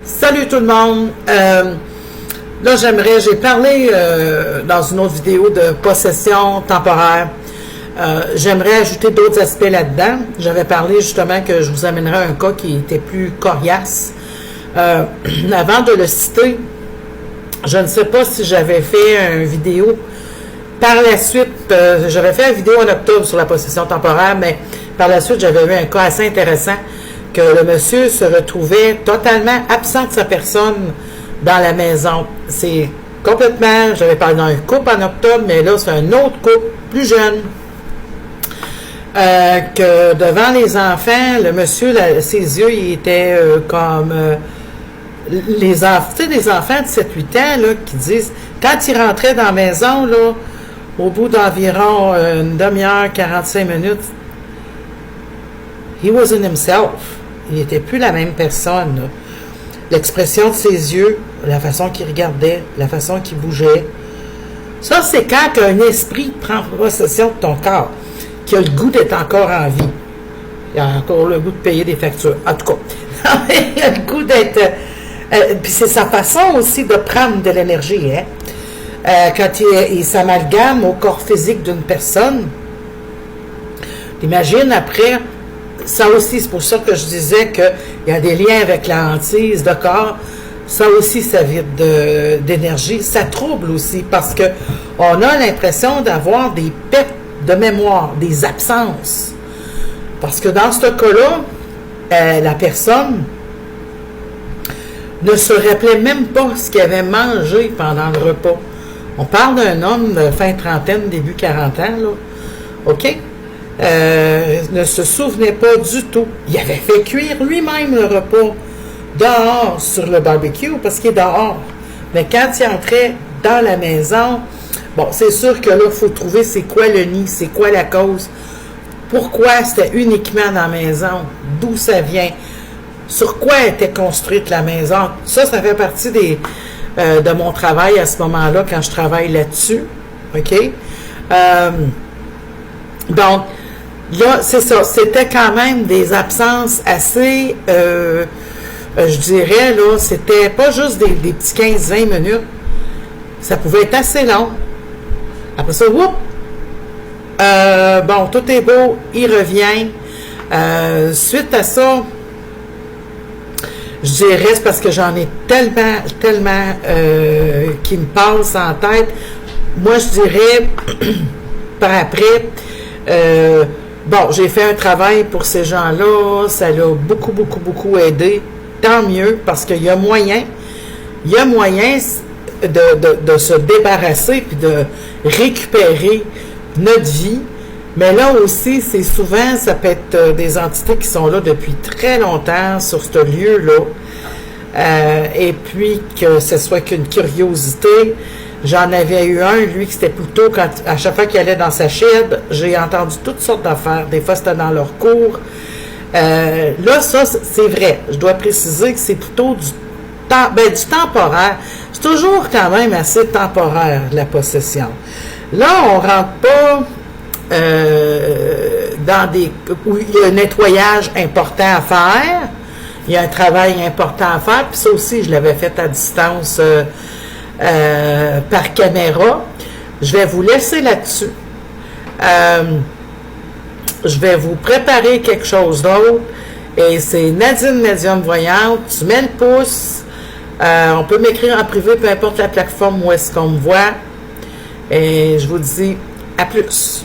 Salut tout le monde. J'ai parlé dans une autre vidéo de possession temporaire. J'aimerais ajouter d'autres aspects là-dedans. J'avais parlé justement que je vous amènerais un cas qui était plus coriace. Avant de le citer, je ne sais pas si j'avais fait une vidéo. Par la suite, j'avais fait une vidéo en octobre sur la possession temporaire, mais par la suite, j'avais eu un cas assez intéressant que le monsieur se retrouvait totalement absent de sa personne dans la maison. C'est complètement, j'avais parlé d'un couple en octobre, mais là, c'est un autre couple, plus jeune, que devant les enfants, le monsieur, ses yeux, il était comme les enfants, tu sais, des enfants de 7-8 ans, là, qui disent, quand ils rentraient dans la maison, là, au bout d'environ une demi-heure, 45 minutes, he wasn't himself. Il n'était plus la même personne, là. L'expression de ses yeux, la façon qu'il regardait, la façon qu'il bougeait. Ça, c'est quand un esprit prend possession de ton corps, qui a le goût d'être encore en vie. Il a encore le goût de payer des factures. En tout cas, il a le goût d'être... puis c'est sa façon aussi de prendre de l'énergie, hein? Quand il s'amalgame au corps physique d'une personne, t'imagines après, ça aussi, c'est pour ça que je disais qu'il y a des liens avec la hantise de corps, ça aussi, ça vide d'énergie, ça trouble aussi, parce que on a l'impression d'avoir des pertes de mémoire, des absences. Parce que dans ce cas-là, la personne ne se rappelait même pas ce qu'il avait mangé pendant le repas. On parle d'un homme de fin trentaine, début 40 ans, là. OK? Ne se souvenait pas du tout. Il avait fait cuire lui-même le repas dehors sur le barbecue parce qu'il est dehors. Mais quand il entrait dans la maison, bon, c'est sûr que là, il faut trouver c'est quoi le nid, c'est quoi la cause, pourquoi c'était uniquement dans la maison, d'où ça vient, sur quoi était construite la maison. Ça fait partie de mon travail à ce moment-là, quand je travaille là-dessus. OK? Donc, là, c'est ça. C'était quand même des absences assez, je dirais, là, c'était pas juste des petits 15-20 minutes. Ça pouvait être assez long. Après ça, whoop! Bon, tout est beau, il revient. Suite à ça, je dirais, c'est parce que j'en ai tellement qui me passent en tête. Moi, je dirais, par après, bon, j'ai fait un travail pour ces gens-là, ça l'a beaucoup aidé. Tant mieux, parce qu'il y a moyen de se débarrasser puis de récupérer notre vie. Mais là aussi, c'est souvent, ça peut être des entités qui sont là depuis très longtemps sur ce lieu-là. Et puis que ce soit qu'une curiosité. J'en avais eu un, lui, qui c'était plutôt quand, à chaque fois qu'il allait dans sa shed, j'ai entendu toutes sortes d'affaires. Des fois, c'était dans leur cours. Là, ça, c'est vrai. Je dois préciser que c'est plutôt du temporaire. C'est toujours quand même assez temporaire, la possession. Là, on rentre pas dans où il y a un nettoyage important à faire. Il y a un travail important à faire. Puis ça aussi, je l'avais fait à distance par caméra. Je vais vous laisser là-dessus. Je vais vous préparer quelque chose d'autre. Et c'est Nadine Médium Voyante. Tu mets le pouce. On peut m'écrire en privé, peu importe la plateforme où est-ce qu'on me voit. Et je vous dis à plus.